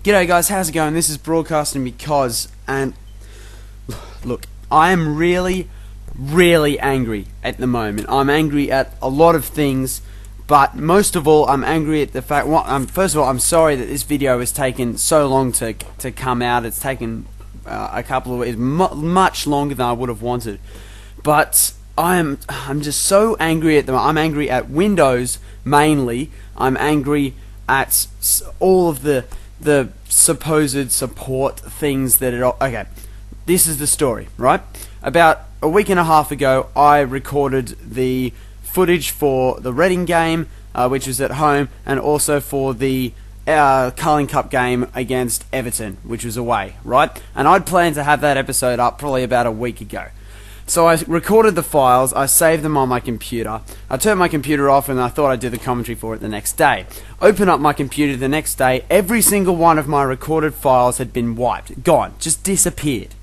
G'day guys, how's it going? This is Broadcasting Because, and look, I am really angry at the moment. I'm angry at a lot of things, but most of all, I'm angry at the fact, first of all, I'm sorry that this video has taken so long to come out. It's taken a couple of weeks, much longer than I would have wanted, but I'm just so angry at them. I'm angry at Windows, mainly. I'm angry at all of the supposed support things that it... Okay, this is the story, right? About a week and a half ago, I recorded the footage for the Reading game, which was at home, and also for the Carling Cup game against Everton, which was away, right? And I'd planned to have that episode up probably about a week ago. So I recorded the files, I saved them on my computer, I turned my computer off and I thought I'd do the commentary for it the next day. Open up my computer the next day, every single one of my recorded files had been wiped, gone, just disappeared.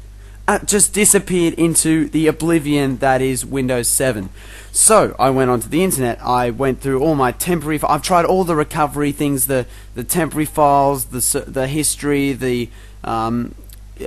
Just disappeared into the oblivion that is Windows 7. So I went onto the internet, I went through all my temporary I've tried all the recovery things, the temporary files, the history,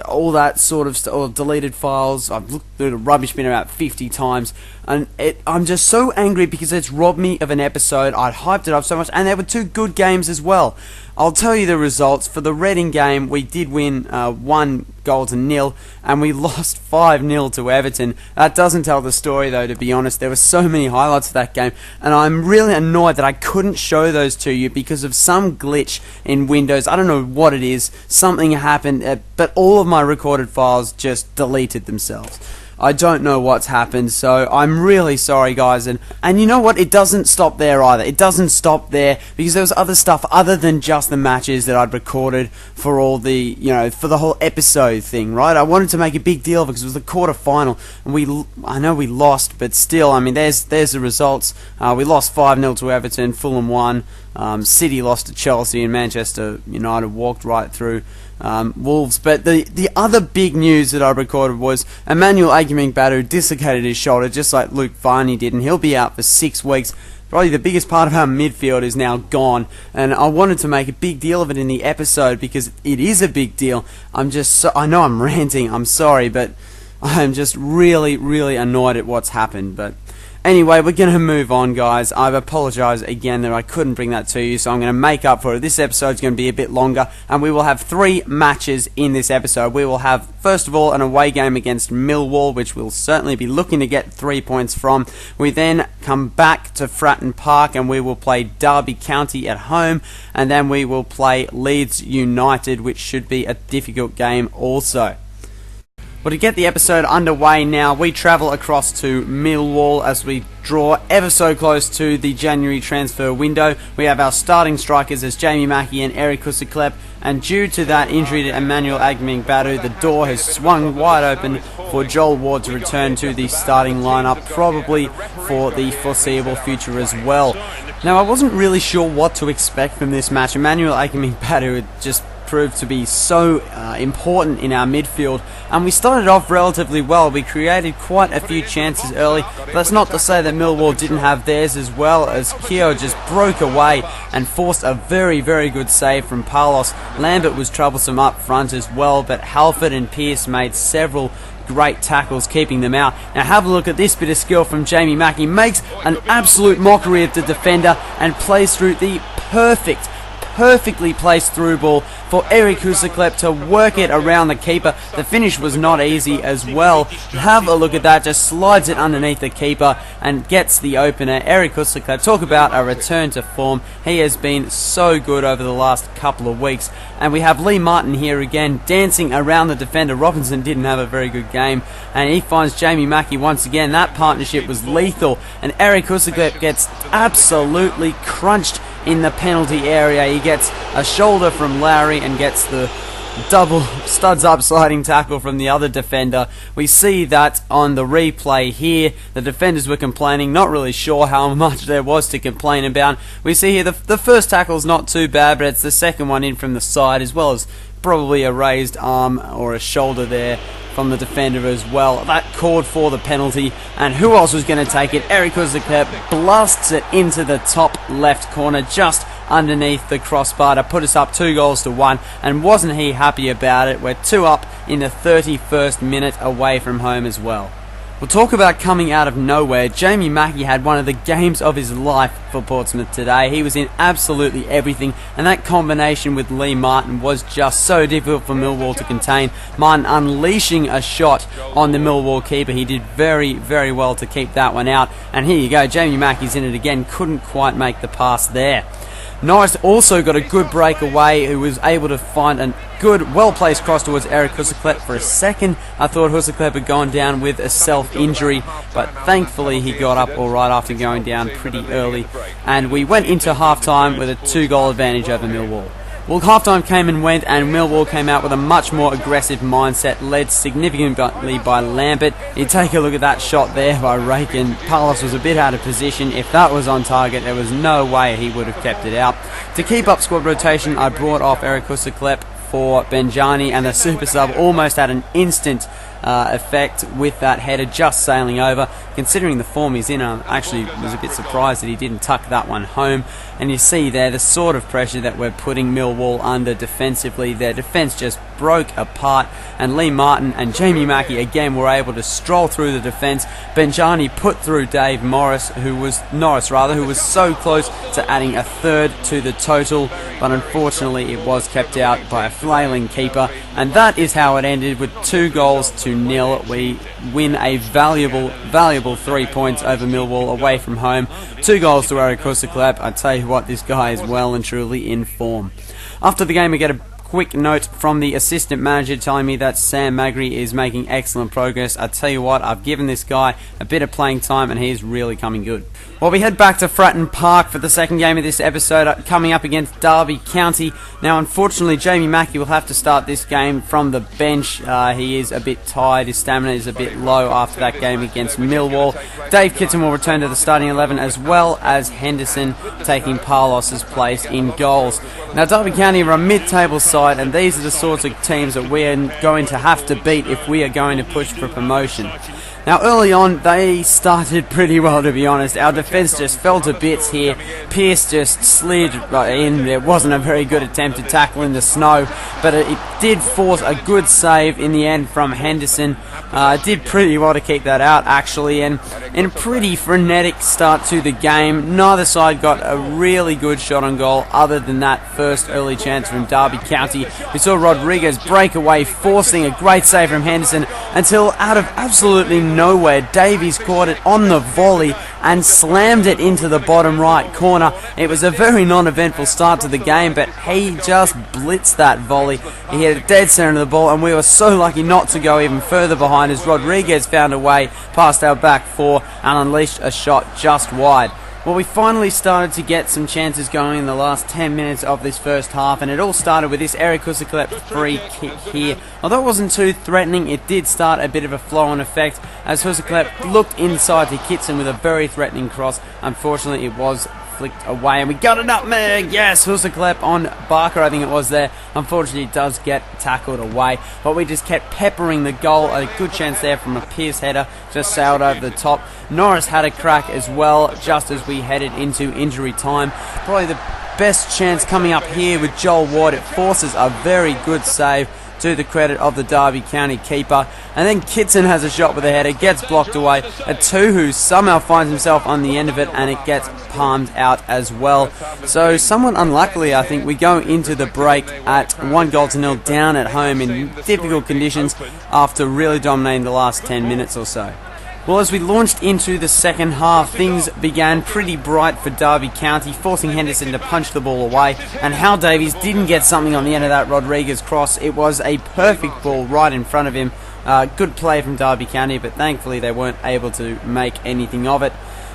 all that sort of stuff, or deleted files. I've looked through the rubbish bin about 50 times, and I'm just so angry because it's robbed me of an episode. I'd hyped it up so much, and there were two good games as well. I'll tell you the results. For the Reading game, we did win 1-0, and we lost 5-0 to Everton. That doesn't tell the story, though, to be honest. There were so many highlights of that game, and I'm really annoyed that I couldn't show those to you because of some glitch in Windows. I don't know what it is. Something happened, but all of my recorded files just deleted themselves. I don't know what's happened, so I'm really sorry, guys. And you know what? It doesn't stop there either. It doesn't stop there because there was other stuff other than just the matches that I'd recorded for all the, for the whole episode thing, right? I wanted to make a big deal because it was the quarter-final, and I know we lost, but still, I mean, there's the results. We lost 5-0 to Everton, Fulham won, City lost to Chelsea, and Manchester United walked right through Wolves. But the other big news that I recorded was Emmanuel Agyemang-Badu dislocated his shoulder just like Luke Varney did, and he'll be out for 6 weeks. Probably the biggest part of our midfield is now gone, and I wanted to make a big deal of it in the episode because it is a big deal. I know I'm ranting, I'm sorry, but I'm just really annoyed at what's happened. But anyway, we're going to move on, guys. I apologize again that I couldn't bring that to you, so I'm going to make up for it. This episode's going to be a bit longer, and we will have 3 matches in this episode. We will have, first of all, an away game against Millwall, which we'll certainly be looking to get 3 points from. We then come back to Fratton Park, and we will play Derby County at home, and then we will play Leeds United, which should be a difficult game also. Well, to get the episode underway now, we travel across to Millwall as we draw ever so close to the January transfer window. We have our starting strikers as Jamie Mackie and Eric Husseclep, and due to that injury to Emmanuel Agyemang-Badu, the door has swung wide open for Joel Ward to return to the starting lineup, probably for the foreseeable future as well. Now, I wasn't really sure what to expect from this match. Emmanuel Agyemang-Badu had just proved to be so important in our midfield, and we started off relatively well. We created quite a few chances early, but that's not to say that Millwall didn't have theirs as well, as Keogh just broke away and forced a very good save from Palos. Lambert was troublesome up front as well, but Halford and Pearce made several great tackles keeping them out. Now have a look at this bit of skill from Jamie Mackie. Makes an absolute mockery of the defender and plays through the perfectly placed through ball for Eric Husseclep to work it around the keeper. The finish was not easy as well. Have a look at that, just slides it underneath the keeper and gets the opener. Eric Husseclep, talk about a return to form. He has been so good over the last couple of weeks. And we have Lee Martin here again, dancing around the defender. Robinson didn't have a very good game, and he finds Jamie Mackie once again. That partnership was lethal, and Eric Husseclep gets absolutely crunched in the penalty area. He gets a shoulder from Lowry and gets the double studs up sliding tackle from the other defender. We see that on the replay here. The defenders were complaining, not really sure how much there was to complain about. We see here the first tackle's not too bad, but it's the second one in from the side, as well as probably a raised arm or a shoulder there from the defender as well. That called for the penalty, and who else was going to take it? Eric Husseclep blasts it into the top left corner, just underneath the crossbar to put us up 2-1, and wasn't he happy about it? We're 2 up in the 31st minute away from home as well. We'll talk about coming out of nowhere. Jamie Mackie had one of the games of his life for Portsmouth today. He was in absolutely everything, and that combination with Lee Martin was just so difficult for Millwall to contain. Martin unleashing a shot on the Millwall keeper. He did very, very well to keep that one out. And here you go, Jamie Mackie's in it again. Couldn't quite make the pass there. Norris also got a good breakaway, who was able to find a good, well-placed cross towards Eric Husseklep. For a second, I thought Husseklep had gone down with a self-injury, but thankfully he got up all right after going down pretty early. And we went into half-time with a 2-goal advantage over Millwall. Well, half-time came and went, and Millwall came out with a much more aggressive mindset, led significantly by Lambert. You take a look at that shot there by Rake, and Palos was a bit out of position. If that was on target, there was no way he would have kept it out. To keep up squad rotation, I brought off Eric Husseklep for Benjani, and the super sub almost had an instant effect with that header just sailing over. Considering the form he's in, I actually was a bit surprised that he didn't tuck that one home. And you see there the sort of pressure that we're putting Millwall under defensively. Their defence just broke apart, and Lee Martin and Jamie Mackie again were able to stroll through the defence. Benjani put through Dave Norris, who was so close to adding a third to the total, but unfortunately it was kept out by a flailing keeper, and that is how it ended, with 2-0. We win a valuable 3 points over Millwall away from home. 2 goals to Eric Husseklep. I tell you what, this guy is well and truly in form. After the game, we get a quick note from the assistant manager telling me that Sam Mangaer is making excellent progress. I tell you what, I've given this guy a bit of playing time, and he's really coming good. Well, we head back to Fratton Park for the second game of this episode, coming up against Derby County. Now, unfortunately, Jamie Mackie will have to start this game from the bench. He is a bit tired. His stamina is a bit low after that game against Millwall. Dave Kitson will return to the starting 11, as well as Henderson taking Palos' place in goals. Now, Derby County are a mid-table side, and these are the sorts of teams that we are going to have to beat if we are going to push for promotion. Now, early on, they started pretty well, to be honest. Our defence just fell to bits here. Pearce just slid right in. It wasn't a very good attempt to tackle in the snow, but it did force a good save in the end from Henderson. Did pretty well to keep that out, actually, and in a pretty frenetic start to the game. Neither side got a really good shot on goal other than that first early chance from Derby County. We saw Rodriguez break away, forcing a great save from Henderson, until out of absolutely nowhere, Davies caught it on the volley and slammed it into the bottom right corner. It was a very non-eventful start to the game, but he just blitzed that volley. He hit it dead centre of the ball, and we were so lucky not to go even further behind as Rodriguez found a way past our back four and unleashed a shot just wide. Well, we finally started to get some chances going in the last 10 minutes of this first half, and it all started with this Eric Husseklep free kick here. Although it wasn't too threatening, it did start a bit of a flow-on effect as Husseklep looked inside to Kitson with a very threatening cross. Unfortunately, it was flicked away, and we got a nutmeg. Yes, Husseklep on Barker, I think it was there. Unfortunately, it does get tackled away, but we just kept peppering the goal. A good chance there from a Pearce header, just sailed over the top. Norris had a crack as well, just as we headed into injury time. Probably the best chance coming up here with Joel Ward. It forces a very good save, to the credit of the Derby County keeper. And then Kitson has a shot with a header, gets blocked away. A two who somehow finds himself on the end of it, and it gets palmed out as well. So somewhat unluckily, I think, we go into the break at 1-0 down at home in difficult conditions after really dominating the last 10 minutes or so. Well, as we launched into the second half, things began pretty bright for Derby County, forcing Henderson to punch the ball away, and Hal Davies didn't get something on the end of that Rodriguez cross. It was a perfect ball right in front of him. Good play from Derby County, but thankfully they weren't able to make anything of it.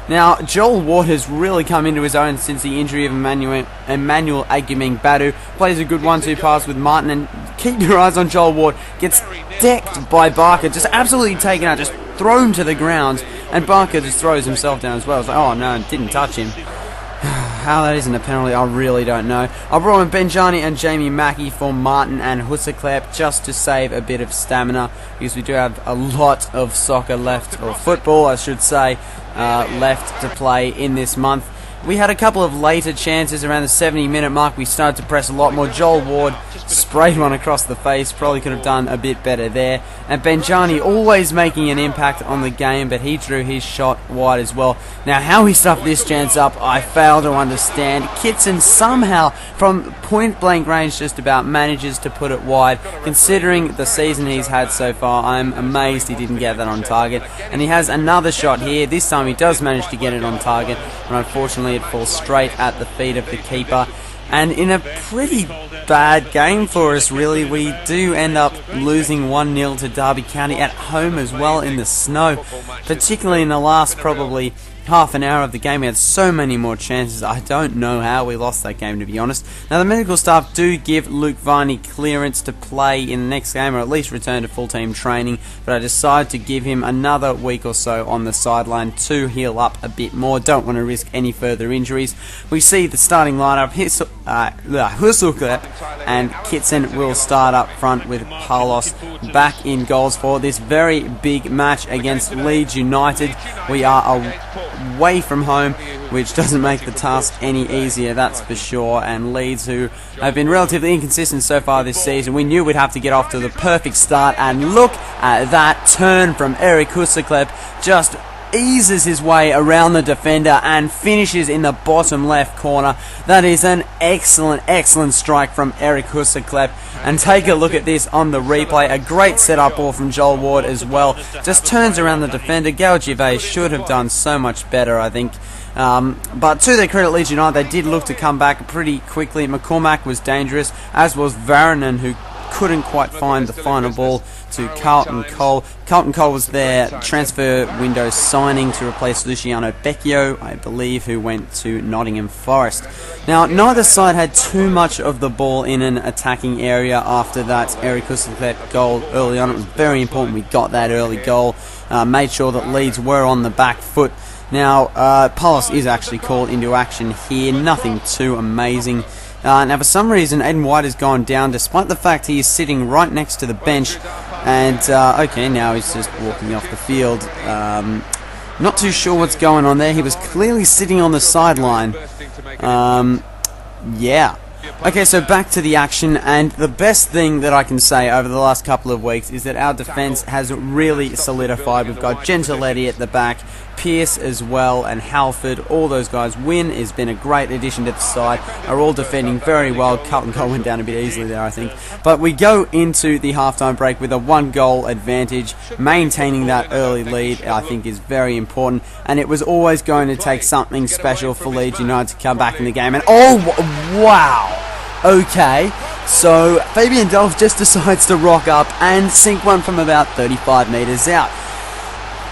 Now, Joel Ward has really come into his own since the injury of Emmanuel Aguming-Badu. Plays a good 1-2 pass with Martin, and keep your eyes on Joel Ward. Gets decked by Barker, just absolutely taken out, just thrown to the ground, and Barker just throws himself down as well. It's like, oh no, didn't touch him. How that isn't a penalty, I really don't know. I brought in Benjani and Jamie Mackie for Martin and Husseklep just to save a bit of stamina, because we do have a lot of soccer left, or football I should say, left to play in this month. we had a couple of later chances around the 70-minute mark. We started to press a lot more. Joel Ward sprayed one across the face. Probably could have done a bit better there. And Benjani always making an impact on the game, but he drew his shot wide as well. Now, how he stuffed this chance up, I fail to understand. Kitson somehow, from point-blank range just about, manages to put it wide. Considering the season he's had so far, I'm amazed he didn't get that on target. And he has another shot here. This time he does manage to get it on target, but unfortunately it falls straight at the feet of the keeper. And in a pretty bad game for us, really, we do end up losing 1-0 to Derby County at home as well in the snow, particularly in the last probably half an hour of the game. We had so many more chances. I don't know how we lost that game, to be honest. Now, the medical staff do give Luke Viney clearance to play in the next game, or at least return to full-team training, but I decided to give him another week or so on the sideline to heal up a bit more. Don't want to risk any further injuries. We see the starting lineup. Husselklep and Kitson will start up front with Palos back in goals for this very big match against Leeds United. We are away from home, which doesn't make the task any easier, that's for sure. And Leeds, who have been relatively inconsistent so far this season, we knew we'd have to get off to the perfect start, and look at that turn from Eric Husselklep. Just eases his way around the defender and finishes in the bottom left corner. That is an excellent strike from Eric Husselklep. And take a look at this on the replay. A great setup ball from Joel Ward as well. Just turns around the defender. Galgive should have done so much better, I think. But to their credit, Leeds United, they did look to come back pretty quickly. McCormack was dangerous, as was Varanen, who couldn't quite find the final ball to Carlton Cole. Carlton Cole was their transfer window signing to replace Luciano Becchio, I believe, who went to Nottingham Forest. Now, neither side had too much of the ball in an attacking area after that Eric Husselklep goal early on. It was very important we got that early goal, made sure that Leeds were on the back foot. Now, Palos is actually called into action here, nothing too amazing. Now, for some reason, Aiden White has gone down, despite the fact he is sitting right next to the bench. And, okay, now he's just walking off the field. Not too sure what's going on there. He was clearly sitting on the sideline. Yeah. Okay, so back to the action, and the best thing that I can say over the last couple of weeks is that our defence has really solidified. We've got Gentiletti at the back, Pearce as well, and Halford. All those guys. Wynn has been a great addition to the side, are all defending very well. Carlton Cole went down a bit easily there, I think. But we go into the halftime break with a 1-goal advantage. Maintaining that early lead, I think, is very important, and it was always going to take something special for Leeds United to come back in the game. And oh, wow! Okay, so Fabian Delph just decides to rock up and sink one from about 35 metres out.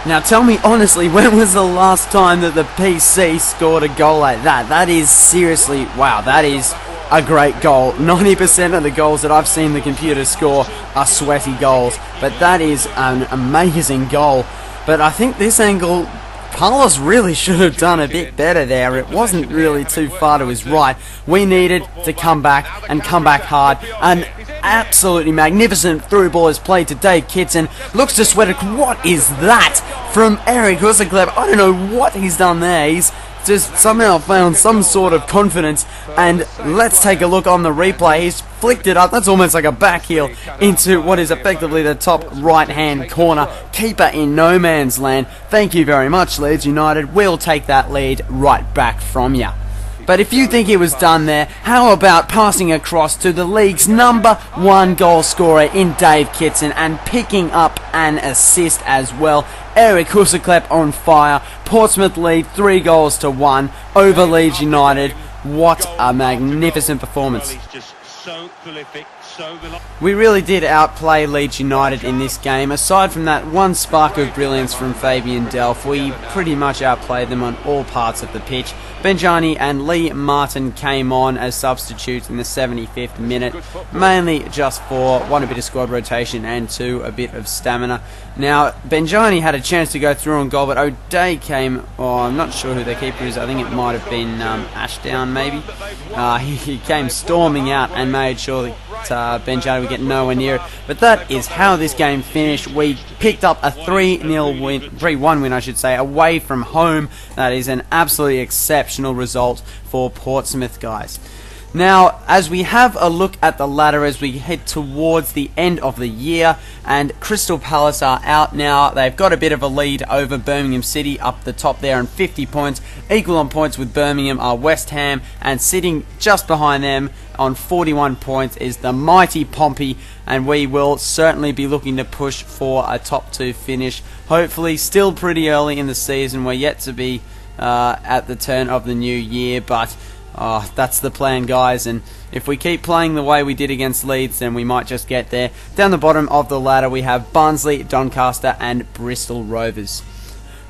Now tell me honestly, when was the last time that the PC scored a goal like that? That is seriously, wow, that is a great goal. 90% of the goals that I've seen the computer score are sweaty goals, but that is an amazing goal. But I think this angle, Palos really should have done a bit better there. It wasn't really too far to his right. We needed to come back and come back hard. An absolutely magnificent through ball is played to Dave Kitson. Looks to sweat it. What is that from Eric Husselklep? I don't know what he's done there. He's just somehow found some sort of confidence. And let's take a look on the replay. He's flicked it up. That's almost like a back heel into what is effectively the top right-hand corner. Keeper in no man's land. Thank you very much, Leeds United. We'll take that lead right back from you. But if you think it was done there, how about passing across to the league's #1 goal scorer in Dave Kitson and picking up an assist as well? Eric Husselklep on fire. Portsmouth lead 3-1 over Leeds United. What a magnificent performance. We really did outplay Leeds United in this game. Aside from that one spark of brilliance from Fabian Delph, we pretty much outplayed them on all parts of the pitch. Benjani and Lee Martin came on as substitutes in the 75th minute, mainly just for 1, a bit of squad rotation, and 2, a bit of stamina. Now, Benjani had a chance to go through on goal, but O'Day came, I'm not sure who their keeper is, I think it might have been Ashdown maybe. He came storming out and made sure that Ben Jada would get nowhere near it. But that is how this game finished. We picked up a 3-1 win, I should say, away from home. That is an absolutely exceptional result for Portsmouth, guys. Now, as we have a look at the ladder as we head towards the end of the year, and Crystal Palace are out now. They've got a bit of a lead over Birmingham City up the top there on 50 points. Equal on points with Birmingham are West Ham, and sitting just behind them on 41 points is the mighty Pompey, and we will certainly be looking to push for a top 2 finish. Hopefully, still pretty early in the season. We're yet to be at the turn of the new year, but that's the plan, guys, and if we keep playing the way we did against Leeds, then we might just get there. Down the bottom of the ladder, we have Barnsley, Doncaster, and Bristol Rovers.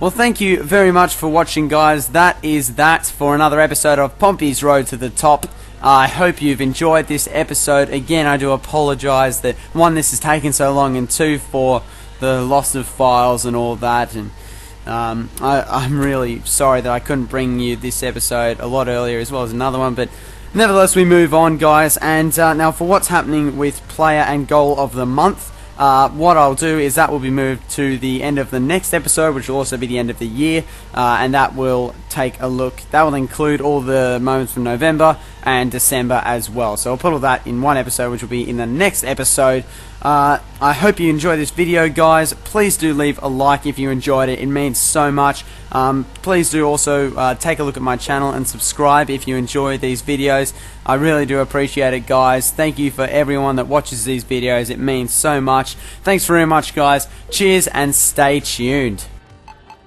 Well, thank you very much for watching, guys. That is that for another episode of Pompey's Road to the Top. I hope you've enjoyed this episode. Again, I do apologise that, 1, this has taken so long, and 2, for the loss of files and all that, and I'm really sorry that I couldn't bring you this episode a lot earlier as well as another one, but nevertheless we move on, guys. And now for what's happening with player and goal of the month, what I'll do is that will be moved to the end of the next episode, which will also be the end of the year, and that will take a look. That will include all the moments from November and December as well. So I'll put all that in one episode, which will be in the next episode. I hope you enjoyed this video, guys. Please do leave a like if you enjoyed it. It means so much. Please do also take a look at my channel and subscribe if you enjoy these videos. I really do appreciate it, guys. Thank you for everyone that watches these videos. It means so much. Thanks very much, guys. Cheers and stay tuned.